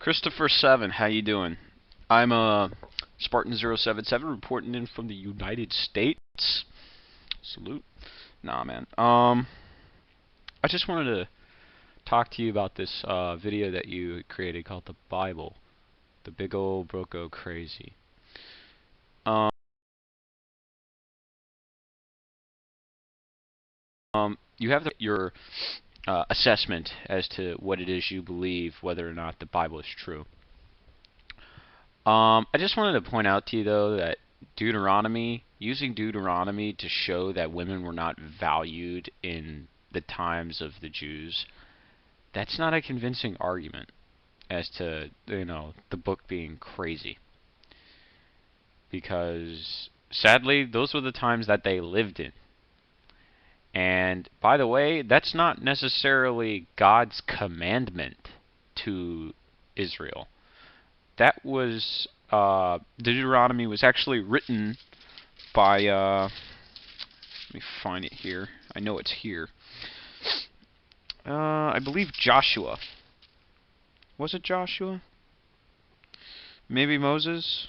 Christopher7, how you doing? I'm Spartan077 reporting in from the United States. Salute. Nah, man. I just wanted to talk to you about this video that you created called The Bible. The Big Ol' Broco Crazy. Um, you have your assessment as to what it is you believe, whether or not the Bible is true. I just wanted to point out to you, though, that using Deuteronomy to show that women were not valued in the times of the Jews, that's not a convincing argument as to, the book being crazy. Because, sadly, those were the times that they lived in. And, by the way, that's not necessarily God's commandment to Israel. That was, Deuteronomy was actually written by, let me find it here. I know it's here. I believe Joshua. Was it Joshua? Maybe Moses?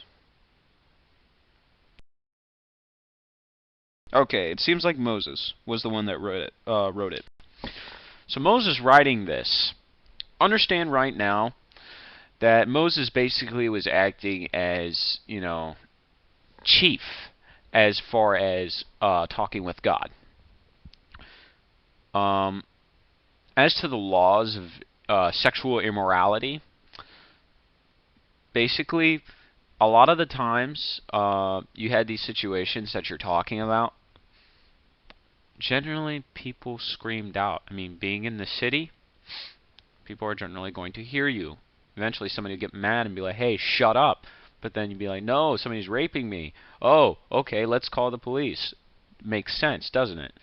Okay, it seems like Moses was the one that wrote it. So Moses writing this, understand right now that Moses basically was acting as, chief as far as talking with God. As to the laws of sexual immorality, basically, a lot of the times you had these situations that you're talking about. Generally, people screamed out. I mean, being in the city, people are generally going to hear you. Eventually, somebody would get mad and be like, hey, shut up. But then you'd be like, no, somebody's raping me. Oh, okay, let's call the police. Makes sense, doesn't it?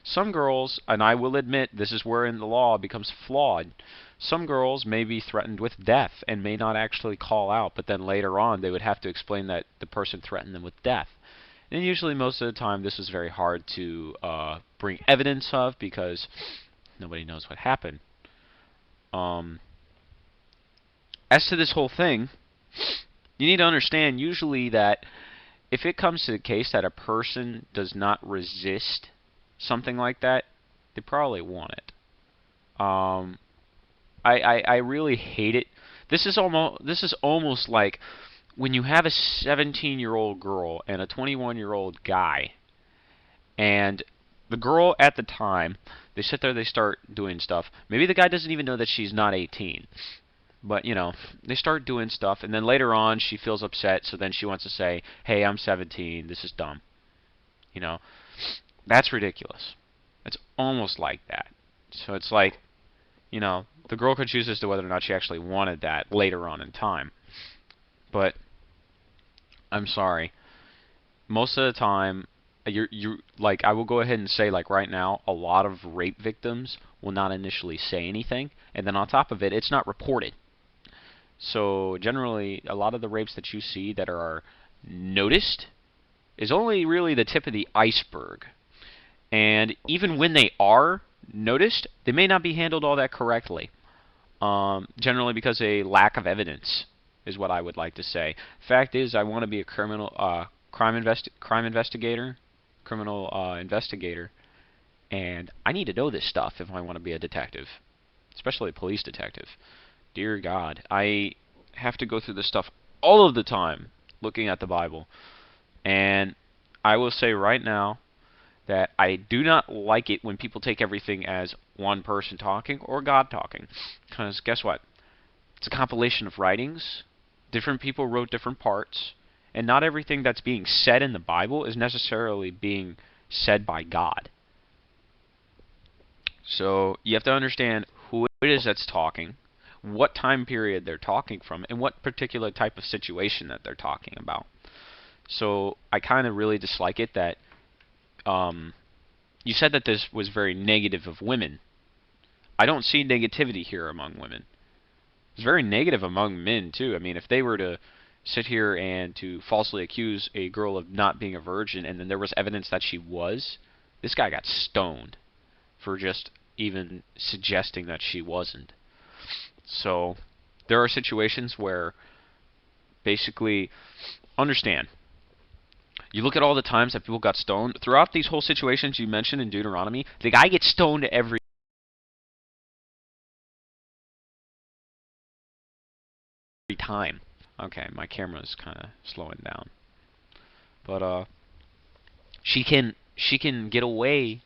Some girls, and I will admit this is where in the law it becomes flawed, some girls may be threatened with death and may not actually call out, but then later on they would have to explain that the person threatened them with death. And usually most of the time this is very hard to bring evidence of because nobody knows what happened. As to this whole thing, you need to understand usually that if it comes to the case that a person does not resist something like that, they probably want it. I really hate it. This is almost like when you have a 17-year-old girl and a 21-year-old guy, and the girl at the time, they sit there, they start doing stuff. Maybe the guy doesn't even know that she's not 18. But, they start doing stuff, and then later on she feels upset, so then she wants to say, hey, I'm 17, this is dumb. That's ridiculous. It's almost like that. So it's like, the girl could choose as to whether or not she actually wanted that later on in time. But I'm sorry. Most of the time, I will go ahead and say, like right now, a lot of rape victims will not initially say anything, and then on top of it, it's not reported. So generally, a lot of the rapes that you see that are noticed is only really the tip of the iceberg. And even when they are noticed, they may not be handled all that correctly. Generally because a lack of evidence is what I would like to say. Fact is, I want to be a crime investigator, and I need to know this stuff if I want to be a detective, especially a police detective. Dear God, I have to go through this stuff all of the time looking at the Bible. And I will say right now that I do not like it when people take everything as one person talking or God talking. Because guess what? It's a compilation of writings. Different people wrote different parts. And not everything that's being said in the Bible is necessarily being said by God. So you have to understand who it is that's talking, what time period they're talking from, and what particular type of situation that they're talking about. So I kind of really dislike it that you said that this was very negative of women. I don't see negativity here among women. It's very negative among men, too. I mean, if they were to sit here and to falsely accuse a girl of not being a virgin and then there was evidence that she was, this guy got stoned for just even suggesting that she wasn't. So There are situations where basically, understand, you look at all the times that people got stoned. Throughout these whole situations you mentioned in Deuteronomy, the guy gets stoned every time. Okay, my camera's kind of slowing down. But she can get away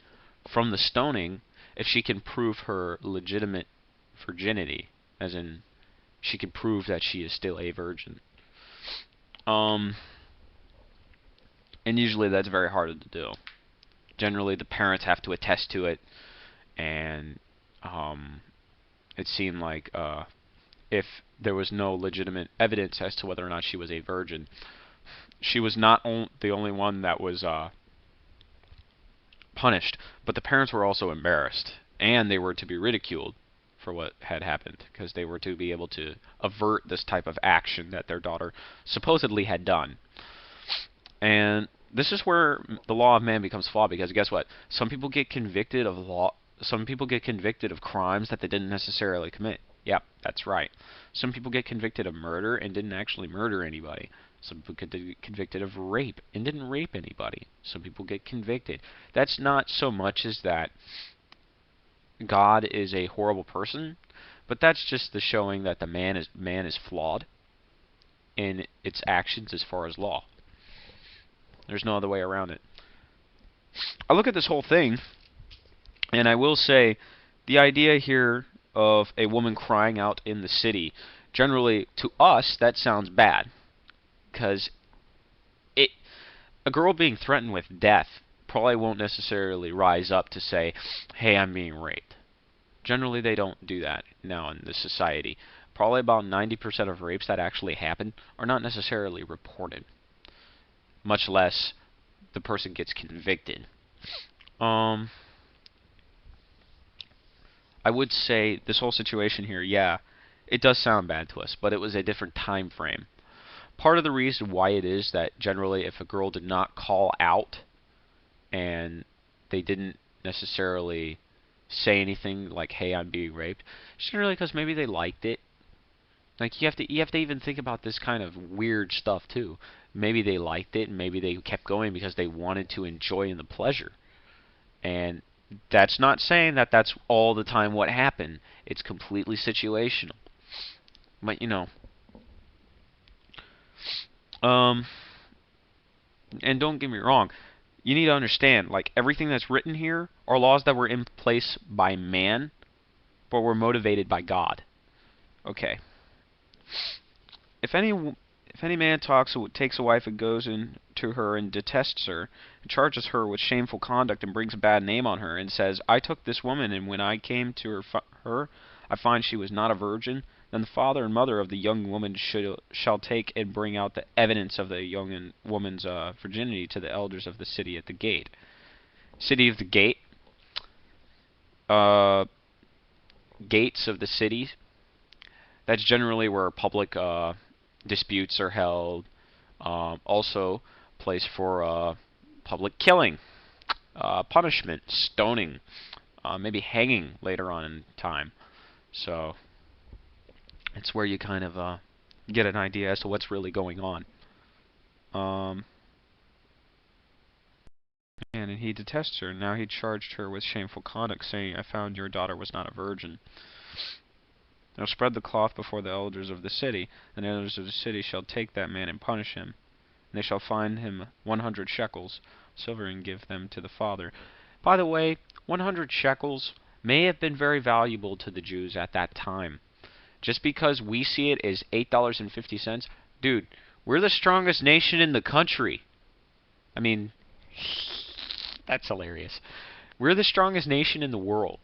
from the stoning if she can prove her legitimate virginity, as in she can prove that she is still a virgin. Um, and usually that's very hard to do. Generally, the parents have to attest to it, and it seemed like if there was no legitimate evidence as to whether or not she was a virgin, she was not the only one that was punished, but the parents were also embarrassed, and they were to be ridiculed for what had happened, because they were to be able to avert this type of action that their daughter supposedly had done. And this is where the law of man becomes flawed, because guess what? Some people get convicted of crimes that they didn't necessarily commit. Yep, that's right. Some people get convicted of murder and didn't actually murder anybody. Some people get convicted of rape and didn't rape anybody. Some people get convicted. That's not so much as that God is a horrible person, but that's just the showing that the man is flawed in its actions as far as law. There's no other way around it. I look at this whole thing, and I will say, the idea here of a woman crying out in the city, generally to us that sounds bad, because a girl being threatened with death probably won't necessarily rise up to say, hey, I'm being raped. Generally they don't do that now in this society. Probably about 90% of rapes that actually happen are not necessarily reported, much less the person gets convicted. I would say this whole situation here, yeah, it does sound bad to us, but it was a different time frame. Part of the reason why it is that generally if a girl did not call out and they didn't necessarily say anything like, hey, I'm being raped, it's generally because maybe they liked it. Like, you have to even think about this kind of weird stuff too. Maybe they liked it and maybe they kept going because they wanted to enjoy in the pleasure. And that's not saying that that's all the time what happened. It's completely situational. But um and don't get me wrong, you need to understand, like, everything that's written here are laws that were in place by man, but were motivated by God. Okay. If any man takes a wife and goes in to her and detests her, and charges her with shameful conduct and brings a bad name on her, and says, I took this woman, and when I came to her I find she was not a virgin, then the father and mother of the young woman shall take and bring out the evidence of the young woman's virginity to the elders of the city at the gate. City of the gate. Gates of the city. That's generally where public disputes are held. Also, place for public killing, punishment, stoning, maybe hanging later on in time. So it's where you kind of get an idea as to what's really going on. And he detests her. Now he charged her with shameful conduct, saying, I found your daughter was not a virgin. Now spread the cloth before the elders of the city, and the elders of the city shall take that man and punish him. And they shall fine him 100 shekels silver and give them to the father. By the way, 100 shekels may have been very valuable to the Jews at that time. Just because we see it as $8.50, dude, we're the strongest nation in the country. I mean, that's hilarious. We're the strongest nation in the world.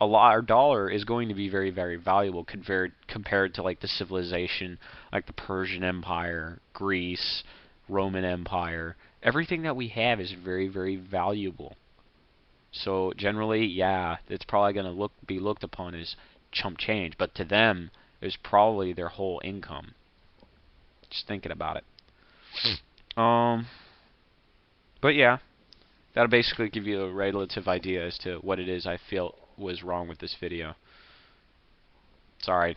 Our dollar is going to be very, very valuable compared to like the civilization, like the Persian Empire, Greece, Roman Empire. Everything that we have is very, very valuable. So generally, yeah, it's probably going to be looked upon as chump change, but to them, it's probably their whole income. Just thinking about it. But yeah, that'll basically give you a relative idea as to what it is I feel was wrong with this video. Sorry,